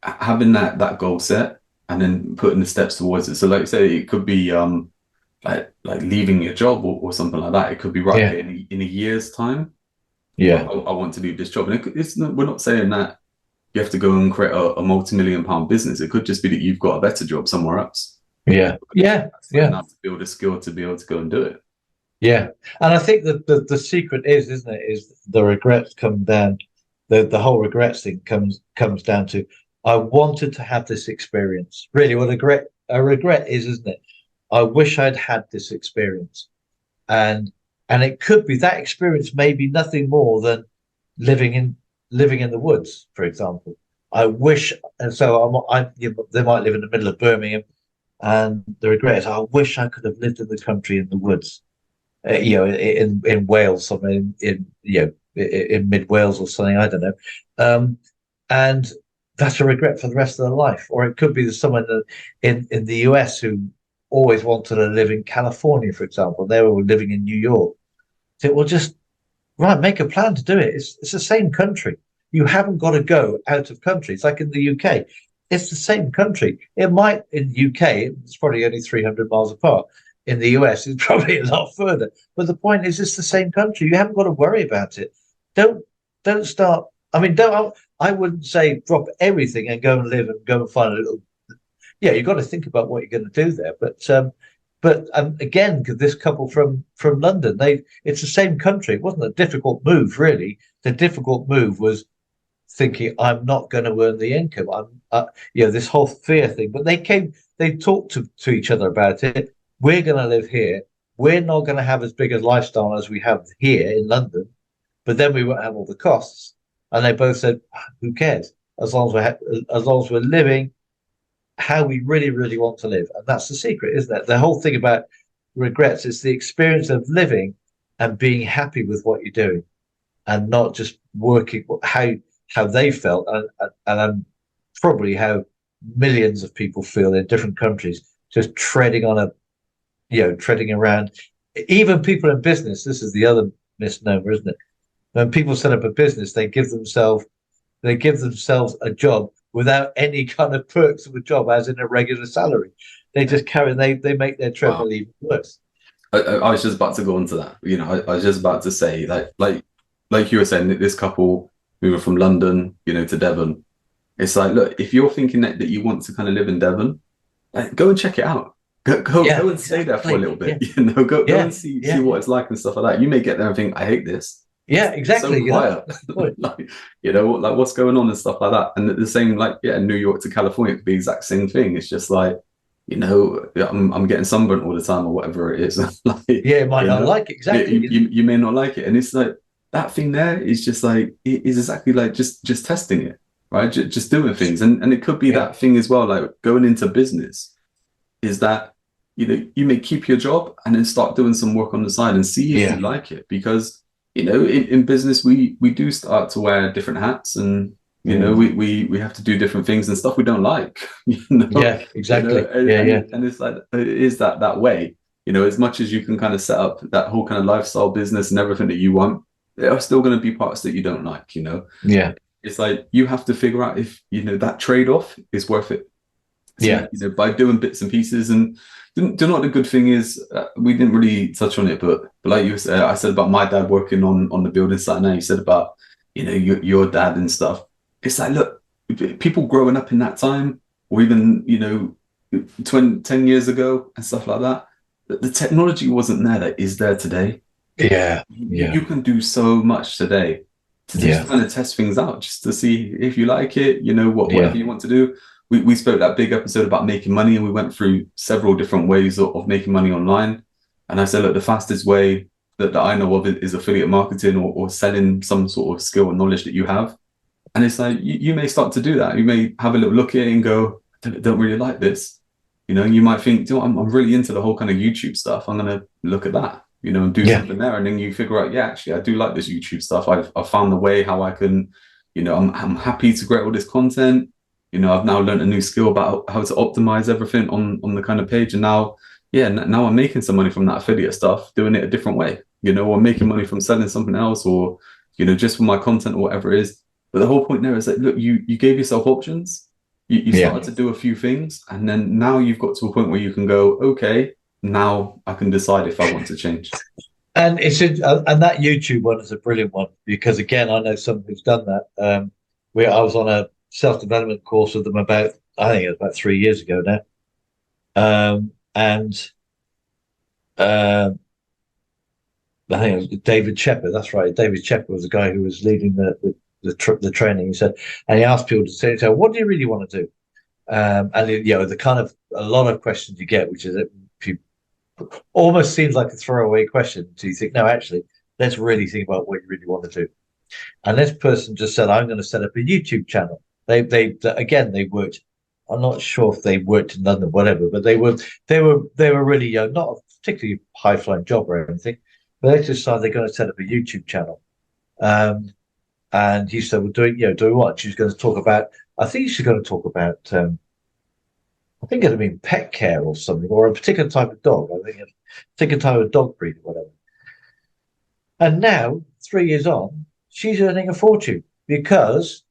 having that goal set and then putting the steps towards it. So like you say, it could be like leaving your job or something like that. It could be in a year's time. Yeah. I want to do this job. And we're not saying that you have to go and create a multi-million-pound business. It could just be that you've got a better job somewhere else. Yeah. Enough to build a skill to be able to go and do it. Yeah. And I think that the secret isn't it, is the regrets come down. The whole regrets thing comes down to, I wanted to have this experience. Really, what a regret is, isn't it? I wish I'd had this experience. And it could be that experience may be nothing more than living in the woods, for example. I wish, and so they might live in the middle of Birmingham, and the regret is, I wish I could have lived in the country, in the woods, in Wales, somewhere in mid Wales or something. I don't know, and that's a regret for the rest of their life. Or it could be that someone in the US who always wanted to live in California, for example. They were living in New York. So, well, just make a plan to do it. It's the same country. You haven't got to go out of country. It's like in the UK. It's the same country. It might, in the UK, it's probably only 300 miles apart. In the US, it's probably a lot further. But the point is, it's the same country. You haven't got to worry about it. Don't start. I mean, I wouldn't say drop everything and go and live and go and find a little. Yeah, you've got to think about what you're going to do there. But again, this couple from London, it's the same country. It wasn't a difficult move, really. The difficult move was thinking, I'm not going to earn the income. This whole fear thing. But they talked to each other about it. We're going to live here. We're not going to have as big a lifestyle as we have here in London, but then we won't have all the costs. And they both said, who cares? As long as we're living how we really, really want to live. And that's the secret, isn't it? The whole thing about regrets is the experience of living and being happy with what you're doing, and not just working how they felt, and probably how millions of people feel in different countries, just treading around. Even people in business, this is the other misnomer, isn't it? When people set up a business, they give themselves a job without any kind of perks of a job, as in a regular salary. They just they make their treadmill even worse. I was just about to go into that. I was just about to say, like you were saying, this couple moving from London, to Devon. It's like, look, if you're thinking that you want to kind of live in Devon, go and check it out. Go and stay there for a little bit. Yeah. Go and see what it's like and stuff like that. You may get there and think, I hate this. Yeah, exactly. So quiet. Like what's going on and stuff like that. And the same, New York to California could be the exact same thing. It's just like, I'm getting sunburnt all the time or whatever it is. It might not like it, exactly. You may not like it, and it's like that thing there is just like, it is exactly like just testing it, right? Just doing things, and it could be that thing as well. Like going into business, is that you may keep your job and then start doing some work on the side and see if you like it, because in business we do start to wear different hats, and we have to do different things and stuff we don't like. Yeah, exactly. And it's like, it is that way. As much as you can kind of set up that whole kind of lifestyle business and everything that you want, there are still going to be parts that you don't like. It's like you have to figure out if that trade-off is worth it. Yeah. By doing bits and pieces. And do you know what the good thing is? We didn't really touch on it, but like you said, I said about my dad working on the building site. Now you said about your dad and stuff. It's like, look, people growing up in that time, or even 10 years ago and stuff like that. The technology wasn't there that is there today. Yeah. You can do so much today to just kind of test things out, just to see if you like it, whatever you want to do. We spoke that big episode about making money, and we went through several different ways of making money online. And I said, look, the fastest way that I know of is affiliate marketing or selling some sort of skill and knowledge that you have. And it's like, you may start to do that. You may have a little look at it and go, don't really like this. You might think, I'm really into the whole kind of YouTube stuff. I'm going to look at that, and do something there. And then you figure out, actually, I do like this YouTube stuff. I've found the way how I can, I'm happy to create all this content. I've now learned a new skill about how to optimize everything on the kind of page. And now I'm making some money from that affiliate stuff, doing it a different way, or making money from selling something else, or, just for my content or whatever it is. But the whole point there is that, look, you gave yourself options. You started to do a few things, and then now you've got to a point where you can go, okay, now I can decide if I want to change. And and that YouTube one is a brilliant one, because again, I know someone who's done that. Where I was on a self-development course with them I think it was about 3 years ago now. And I think it was David Shepard. That's right. David Shepard was the guy who was leading the training. He said, and he asked people to say, what do you really want to do? And the kind of a lot of questions you get, which is almost seems like a throwaway question. So you think, no, actually, let's really think about what you really want to do. And this person just said, I'm going to set up a YouTube channel. They worked. I'm not sure if they worked in London, whatever, but they were really young, not a particularly high flying job or anything, but they just decided they're going to set up a YouTube channel. And he said, well, doing what? She's going to talk about, I think she's going to talk about, I think it'd been pet care or something, or a particular type of dog. I think a particular type of dog breed or whatever. And now, 3 years on, she's earning a fortune because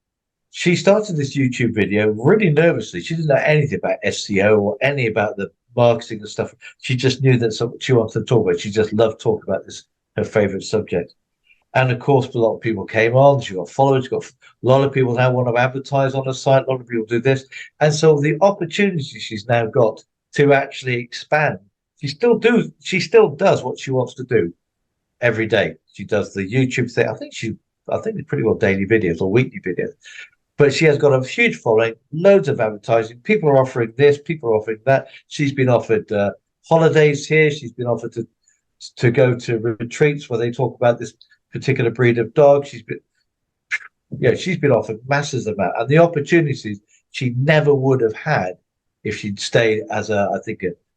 she started this YouTube video really nervously. She didn't know anything about SEO or any about the marketing and stuff. She just knew that she wanted to talk about. She just loved talking about this, her favorite subject. And of course, a lot of people came on. She got followers. She got a lot of people now want to advertise on her site. A lot of people do this, and so the opportunity she's now got to actually expand. She still does what she wants to do every day. She does the YouTube thing. I think it's pretty well daily videos or weekly videos. But she has got a huge following, loads of advertising. People are offering this, people are offering that. She's been offered holidays here. She's been offered to go to retreats where they talk about this particular breed of dog. She's been offered masses of that, and the opportunities she never would have had if she'd stayed as a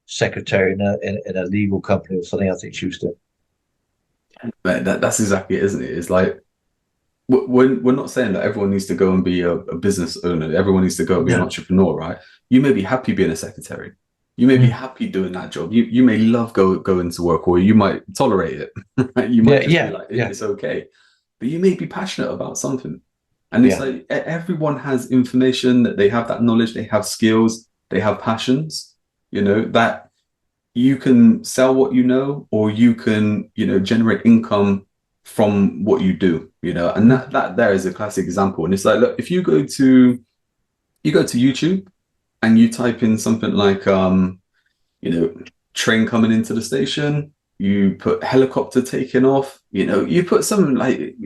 secretary in a legal company or something. I think she was doing. That's exactly it, isn't it? It's like we're not saying that everyone needs to go and be a business owner. Everyone needs to go and be an entrepreneur, right? You may be happy being a secretary. You may be happy doing that job. You may love going to work, or you might tolerate it. Right? You might be like, it's okay. But you may be passionate about something. And it's like everyone has information, that they have that knowledge, they have skills, they have passions, that you can sell what you know, or you can, generate income from what you do, and that there is a classic example. And it's like, look, if you go to YouTube, and you type in something like, train coming into the station, you put helicopter taking off, you put something like,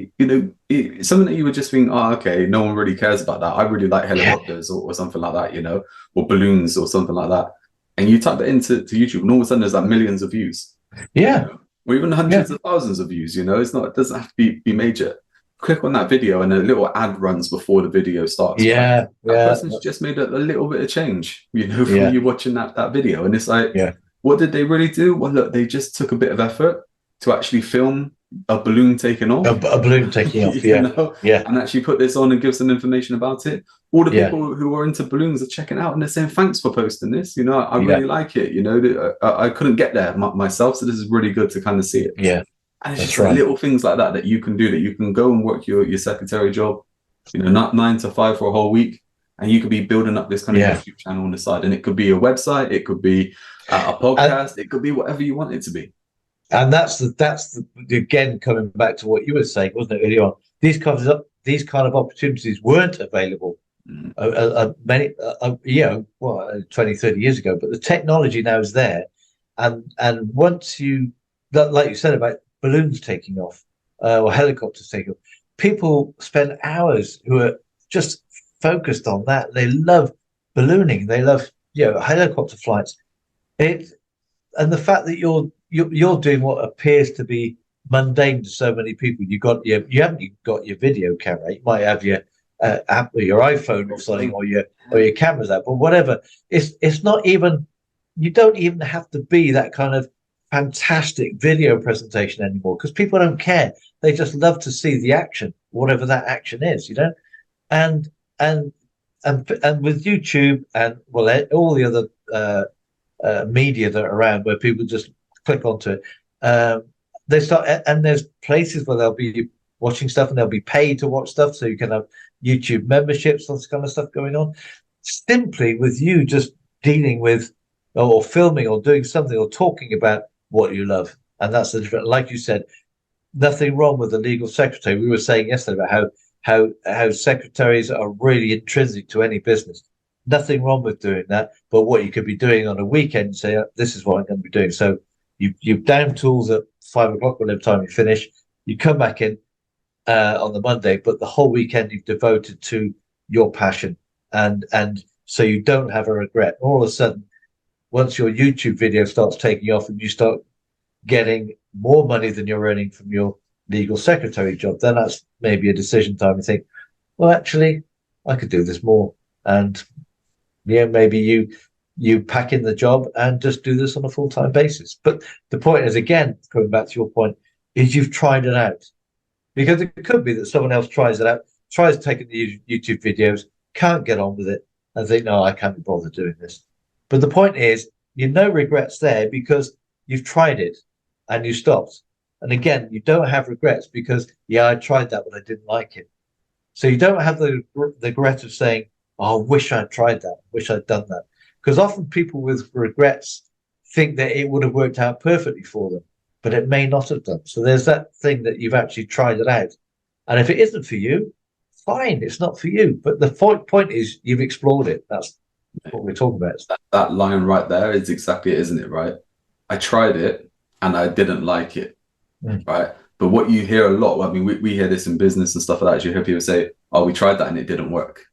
something that you would just think, oh, okay, no one really cares about that. I really like helicopters or something like that, or balloons or something like that. And you type that into YouTube, and all of a sudden there's like millions of views. Yeah. Or even hundreds of thousands of views, it doesn't have to be major. Click on that video and a little ad runs before the video starts. That person's just made a little bit of change, from you watching that video. And it's like, what did they really do? Well, look, they just took a bit of effort to actually film a balloon taking off. A balloon taking off, and actually put this on and give some information about it. All the people who are into balloons are checking out and they're saying, thanks for posting this. I really like it. I couldn't get there myself, so this is really good to kind of see it. Yeah. And it's just like little things like that you can do, that you can go and work your secretary job, not 9 to 5 for a whole week. and you could be building up this kind of YouTube channel on the side, and it could be a website, it could be a podcast, it could be whatever you want it to be. And that's again coming back to what you were saying, wasn't it, earlier on? These kind of opportunities weren't available many 20, 30 years ago, but the technology now is there, and once you, like you said about balloons taking off or helicopters taking off, people spend hours who are just focused on that. They love ballooning, they love helicopter flights. And the fact that you're doing what appears to be mundane to so many people. You haven't even got your video camera. You might have your app or your iPhone or something, or your camera's app, or whatever. It's not even. You don't even have to be that kind of fantastic video presentation anymore, because people don't care. They just love to see the action, whatever that action is, and with YouTube and all the other media that are around, where people just click onto it, they start, and there's places where they'll be watching stuff and they'll be paid to watch stuff, so you can have YouTube memberships, all this kind of stuff going on, simply with you just dealing with or filming or doing something or talking about what you love. And that's the difference. Like you said, nothing wrong with the legal secretary. We were saying yesterday about how secretaries are really intrinsic to any business. Nothing wrong with doing that, but what you could be doing on a weekend, say, this is what I'm going to be doing. So you down tools at 5 o'clock, whatever time you finish. You come back in on the Monday, but the whole weekend you've devoted to your passion, and so you don't have a regret. All of a sudden, once your YouTube video starts taking off and you start getting more money than you're earning from your legal secretary job, then that's maybe a decision time. You think, well, actually, I could do this more, and maybe you pack in the job and just do this on a full-time basis. But the point is, again, coming back to your point, is you've tried it out. Because it could be that someone else tries it out, tries taking the YouTube videos, can't get on with it, and think, no, I can't be bothered doing this. But the point is, no regrets there, because you've tried it and you stopped. And again, you don't have regrets because, I tried that, but I didn't like it. So you don't have the regret of saying, oh, I wish I'd tried that, wish I'd done that. Because often people with regrets think that it would have worked out perfectly for them, but it may not have done. So there's that thing that you've actually tried it out. And if it isn't for you, fine, it's not for you. But the point is, you've explored it. That's what we're talking about. That line right there is exactly it, isn't it? Right? I tried it and I didn't like it. Right? But what you hear a lot, I mean, we hear this in business and stuff like that. You hear people say, oh, we tried that and it didn't work.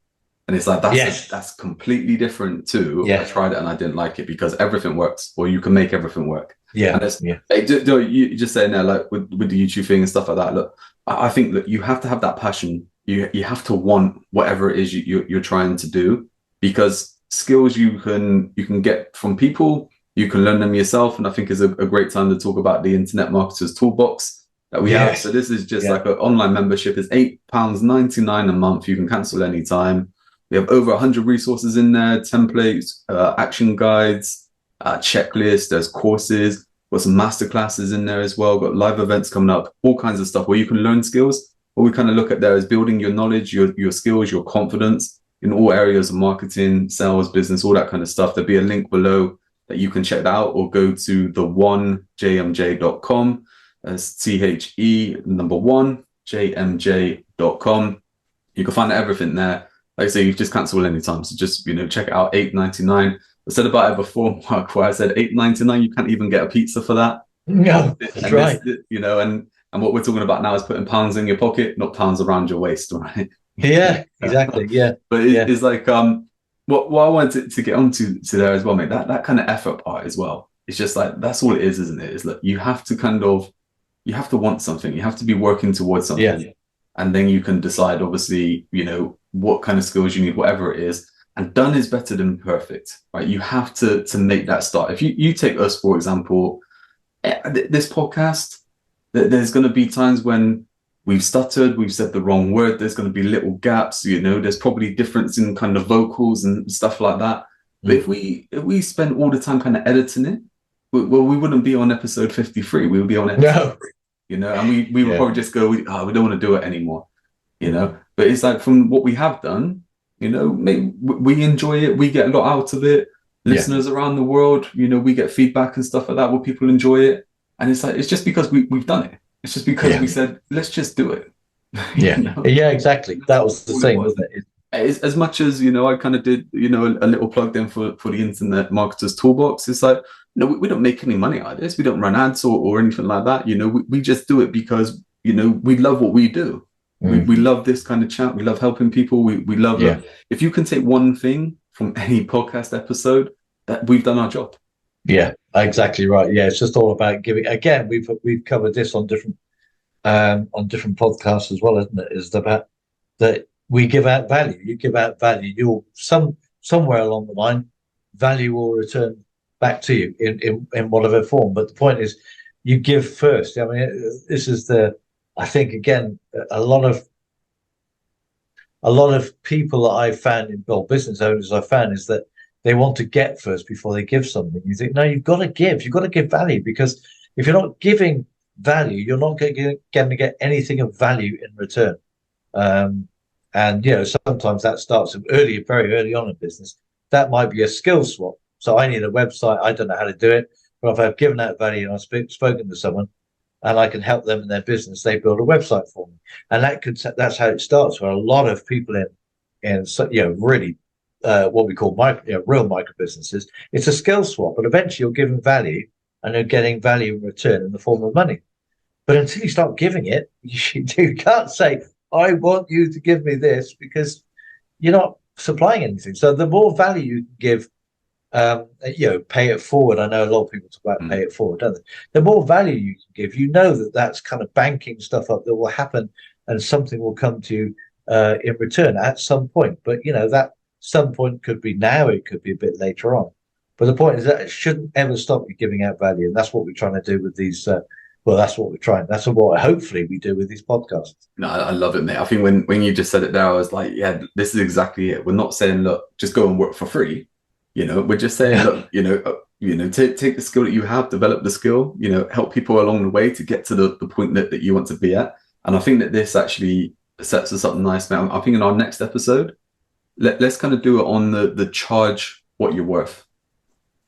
And it's like, that's completely different to, I tried it and I didn't like it, because everything works, or you can make everything work. Yeah. And you just saying there, like with the YouTube thing and stuff like that. Look, I think that you have to have that passion. You have to want whatever it is you're trying to do, because skills you can get from people, you can learn them yourself. And I think is a great time to talk about the Internet Marketers Toolbox that we have. So this is just like an online membership. It's £8.99 a month. You can cancel anytime. We have over 100 resources in there, templates, action guides, checklists, there's courses, got some masterclasses in there as well, got live events coming up, all kinds of stuff where you can learn skills. What we kind of look at there is building your knowledge, your skills, your confidence in all areas of marketing, sales, business, all that kind of stuff. There'll be a link below that you can check that out, or go to the1jmj.com. That's THE1JMJ.com. You can find everything there. Like I say, you just cancel anytime. So just, check it out, $8.99. I said about it before, Mark, where I said $8.99, you can't even get a pizza for that. No, that's right. And what we're talking about now is putting pounds in your pocket, not pounds around your waist, right? Yeah, exactly. Yeah. But it's like, what I wanted to get onto there as well, mate, that kind of effort part as well. It's just like, that's all it is, isn't it? It's like, you have to want something. You have to be working towards something. Yeah. And then you can decide, obviously, what kind of skills you need, whatever it is. And done is better than perfect, right? You have to make that start. If you take us, for example, this podcast, there's going to be times when we've stuttered, we've said the wrong word, there's going to be little gaps, there's probably difference in kind of vocals and stuff like that. But if we spend all the time kind of editing it, we wouldn't be on episode 53. We would be on episode 3, and we would probably just go, we don't want to do it anymore, But it's like, from what we have done, You know, maybe we enjoy it. We get a lot out of it. Yeah. Listeners around the world, you know, we get feedback and stuff like that where people enjoy it. And it's like, it's just because we've done it. It's just because Yeah. we said, let's just do it. Yeah. You know, Yeah, exactly. that's That was the all it thing, was. wasn't it? As much as, you know, I kind of did, you know, a little plug then for the Internet Marketers Toolbox. It's like, no, we don't make any money out of this. We don't run ads or anything like that. You know, we just do it because, you know, we love what we do. We love this kind of chat. We love helping people. We love Yeah. if you can take one thing from any podcast episode, that we've done our job. Yeah, exactly right. Yeah, it's just all about giving. Again, we've covered this on different podcasts as well, isn't it? Is about that we give out value. You give out value. You'll somewhere along the line, value will return back to you in whatever form. But the point is, you give first. I mean, this is I think again, a lot of people that I've found in business owners I've found is that they want to get first before they give something. You think, no, you've got to give. You've got to give value, because if you're not giving value, you're not going to get anything of value in return. And you know, sometimes that starts early, very early on in business. That might be a skill swap. So I need a website. I don't know how to do it, but if I've given that value and I've spoken to someone, and I can help them in their business, they build a website for me, and that's how it starts. For a lot of people in you know, really what we call real micro businesses, it's a skill swap, but eventually you're giving value and you're getting value in return in the form of money. But until you start giving it, you can't say, I want you to give me this, because you're not supplying anything. So the more value you can give, you know, pay it forward. I know a lot of people talk about pay it forward, don't they? The more value you can give, you know that that's kind of banking stuff up that will happen, and something will come to you in return at some point. But you know, that some point could be now, it could be a bit later on. But the point is that it shouldn't ever stop you giving out value, and that's what we're trying to do with these. Well, that's what we're trying. That's what hopefully we do with these podcasts. No, I love it, mate. I think when you just said it there, I was like, yeah, this is exactly it. We're not saying, look, just go and work for free. You know, we're just saying, look, you know, take the skill that you have, develop the skill, you know, help people along the way to get to the point that you want to be at. And I think that this actually sets us up nice, man. I think in our next episode, let's kind of do it on the charge what you're worth.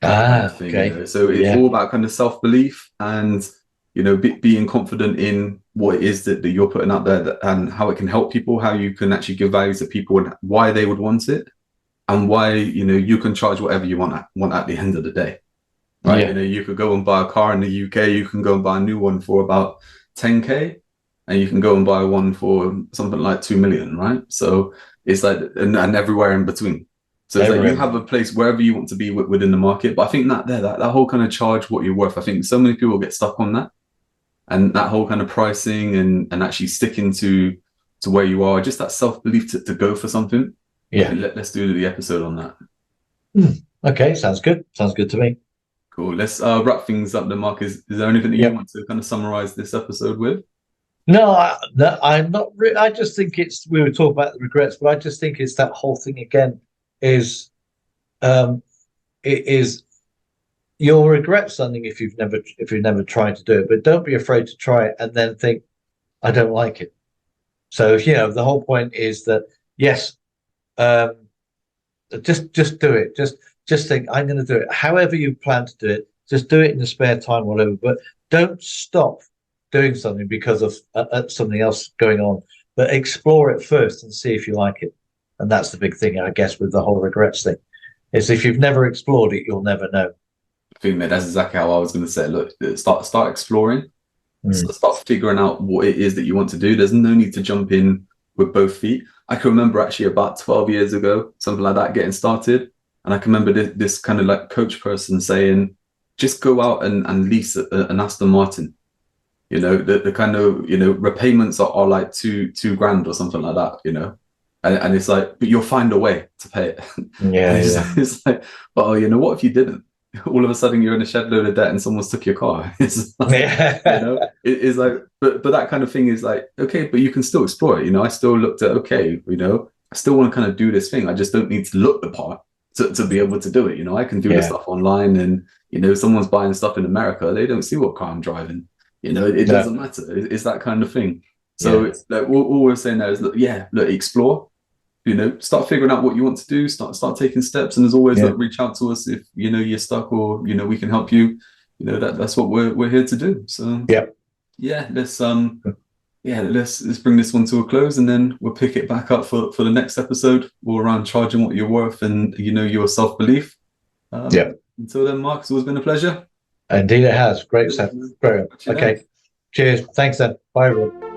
Kind of thing, Okay. you know? So it's all about kind of self-belief and, you know, being confident in what it is that you're putting out there, and how it can help people, how you can actually give value to people and why they would want it, and why, you know, you can charge whatever you want at the end of the day, right? Yeah. You know, you could go and buy a car in the UK, you can go and buy a new one for about 10K, and you can go and buy one for something like 2 million, right? So it's like, and everywhere in between. So it's like you have a place wherever you want to be within the market. But I think that whole kind of charge what you're worth, I think so many people get stuck on that. And that whole kind of pricing and actually sticking to where you are, just that self-belief to go for something. Yeah. Let's do the episode on that. Okay, sounds good. Sounds good to me. Cool. Let's wrap things up then, Mark. Is there anything that you want to kind of summarize this episode with? No, I'm not. I just think we were talking about the regrets, but I just think it's that whole thing again is, it is, you'll regret something if you've never tried to do it, but don't be afraid to try it and then think, I don't like it. So, you know, the whole point is that, yes, just do it. Just think, I'm going to do it. However you plan to do it, just do it in your spare time, whatever. But don't stop doing something because of something else going on. But explore it first and see if you like it. And that's the big thing, I guess, with the whole regrets thing. Is if you've never explored it, you'll never know. I think, mate, that's exactly how I was going to say. Look, start exploring. Start figuring out what it is that you want to do. There's no need to jump in with both feet. I can remember actually about 12 years ago, something like that, getting started. And I can remember this kind of like coach person saying, just go out and lease an Aston Martin. You know, the kind of, you know, repayments are like two grand or something like that, you know. And it's like, but you'll find a way to pay it. Yeah, it's like, but oh, you know, what if you didn't? All of a sudden you're in a shed load of debt and someone's took your car. It's like, you know, it's like, but that kind of thing is like, okay, but you can still explore it. You know, I still looked at, okay, you know, I still want to kind of do this thing. I just don't need to look the part to be able to do it. You know, I can do the stuff online, and, you know, someone's buying stuff in America, they don't see what car I'm driving. You know, it doesn't matter. It's that kind of thing. So it's like all we're saying there is, look, explore, start figuring out what you want to do, start taking steps. And as always, reach out to us if you're stuck, or we can help you. That's what we're here to do. So let's bring this one to a close, and then we'll pick it back up for the next episode, all around charging what you're worth and your self-belief. Until then, Mark, it's always been a pleasure. Indeed it has. Great stuff. Brilliant. Okay. Cheers. Thanks then. Bye everyone.